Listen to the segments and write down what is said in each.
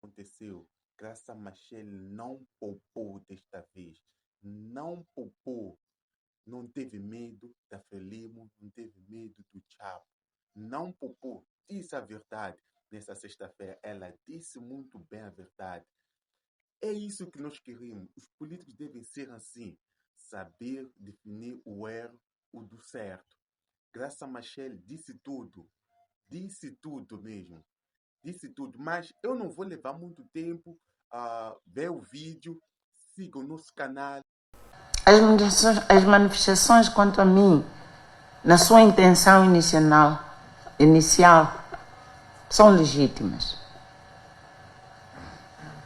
Aconteceu. Graça Machel não poupou desta vez. Não poupou. Não teve medo da Frelimo, não teve medo do Chapo. Não poupou. Disse a verdade nessa sexta-feira. Ela disse muito bem a verdade. É isso que nós queremos. Os políticos devem ser assim. Saber definir o erro, o do certo. Graça Machel disse tudo. Disse tudo mesmo. Disse tudo. Mas eu não vou levar muito tempo a ver o vídeo. Siga o nosso canal. As manifestações, quanto a mim, na sua intenção inicial, são legítimas.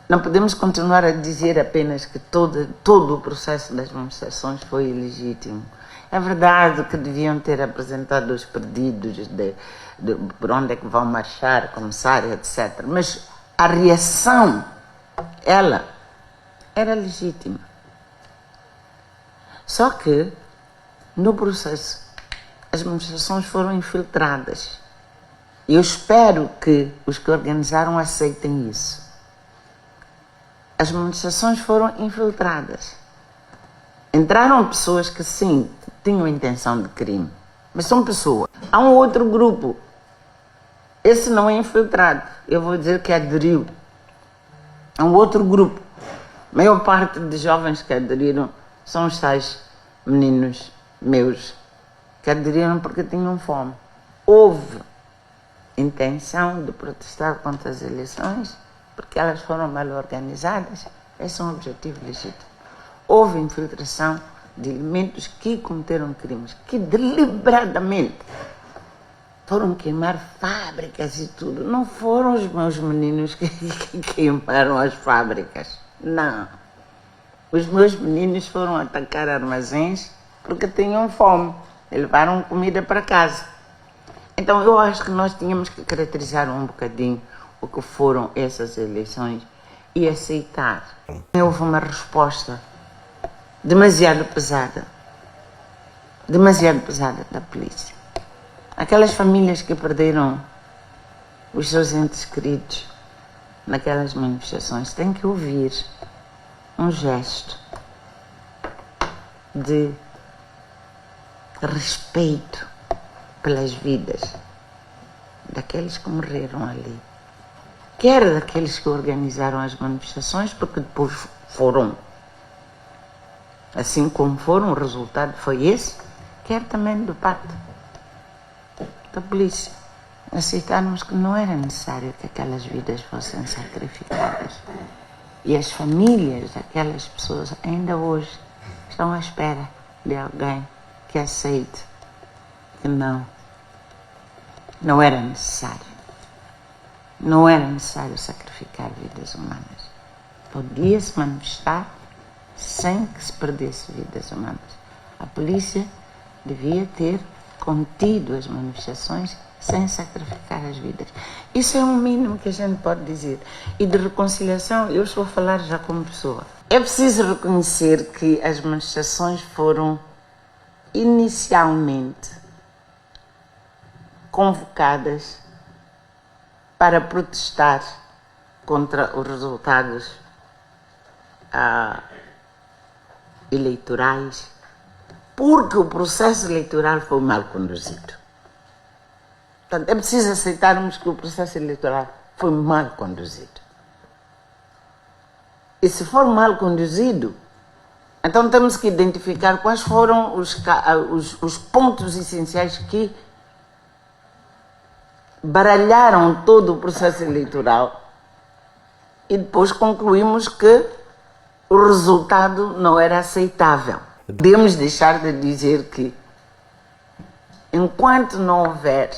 Não podemos continuar a dizer apenas que todo o processo das manifestações foi ilegítimo. É verdade que deviam ter apresentado os pedidos de por onde é que vão marchar, começar, etc. Mas a reação, ela, era legítima. Só que, no processo, as manifestações foram infiltradas. E eu espero que os que organizaram aceitem isso. As manifestações foram infiltradas. Entraram pessoas que, sim, tinham intenção de crime. Mas são pessoas. Há um outro grupo. Esse não é infiltrado. Eu vou dizer que aderiu. Há um outro grupo. A maior parte de jovens que aderiram são os tais meninos meus que aderiram porque tinham fome. Houve intenção de protestar contra as eleições porque elas foram mal organizadas. Esse é um objetivo legítimo. Houve infiltração de elementos que cometeram crimes, que deliberadamente foram queimar fábricas e tudo. Não foram os meus meninos que queimaram as fábricas. Não. Os meus meninos foram atacar armazéns porque tinham fome e levaram comida para casa. Então eu acho que nós tínhamos que caracterizar um bocadinho o que foram essas eleições e aceitar. Houve uma resposta demasiado pesada da polícia. Aquelas famílias que perderam os seus entes queridos naquelas manifestações têm que ouvir um gesto de respeito pelas vidas daqueles que morreram ali, quer daqueles que organizaram as manifestações, porque depois foram, assim como foram, o resultado foi esse, quer também do parte da polícia. Aceitarmos que não era necessário que aquelas vidas fossem sacrificadas. E as famílias daquelas pessoas ainda hoje estão à espera de alguém que aceite que não era necessário. Não era necessário sacrificar vidas humanas. Podia-se manifestar sem que se perdesse vidas humanas. A polícia devia ter contido as manifestações sem sacrificar as vidas. Isso é o mínimo que a gente pode dizer. E de reconciliação, eu estou a falar já como pessoa. É preciso reconhecer que as manifestações foram inicialmente convocadas para protestar contra os resultados eleitorais, porque o processo eleitoral foi mal conduzido. Portanto, é preciso aceitarmos que o processo eleitoral foi mal conduzido. E se for mal conduzido, então temos que identificar quais foram os pontos essenciais que baralharam todo o processo eleitoral e depois concluímos que o resultado não era aceitável. Podemos deixar de dizer que, enquanto não houver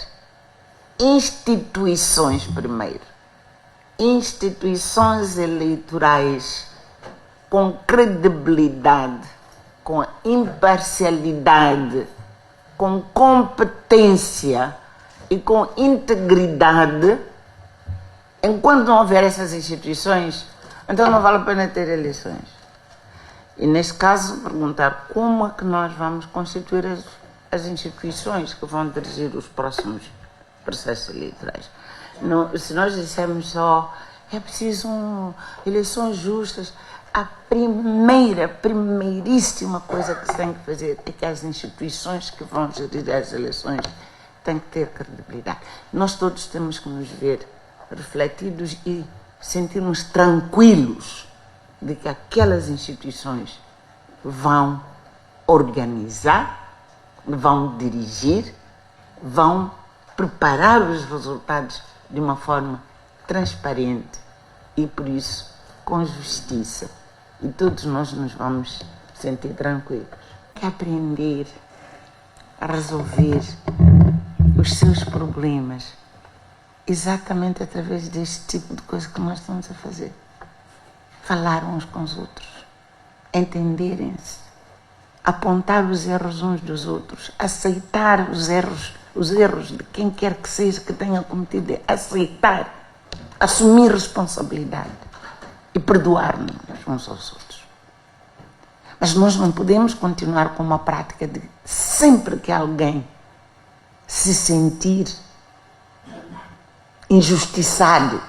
instituições eleitorais com credibilidade, com imparcialidade, com competência e com integridade, enquanto não houver essas instituições, então não vale a pena ter eleições. E neste caso, perguntar como é que nós vamos constituir as instituições que vão dirigir os próximos processos eleitorais. Não, se nós dissermos só É preciso eleições justas. A primeiríssima coisa que se tem que fazer é que as instituições que vão gerir as eleições têm que ter credibilidade. Nós todos temos que nos ver refletidos e sentirmos tranquilos de que aquelas instituições vão organizar, vão dirigir, vão preparar os resultados de uma forma transparente e, por isso, com justiça. E todos nós nos vamos sentir tranquilos. Tem que aprender a resolver os seus problemas exatamente através deste tipo de coisa que nós estamos a fazer. Falar uns com os outros, entenderem-se, apontar os erros uns dos outros, aceitar os erros de quem quer que seja que tenha cometido, aceitar, assumir responsabilidade e perdoar-nos uns aos outros. Mas nós não podemos continuar com uma prática de sempre que alguém se sentir injustiçado,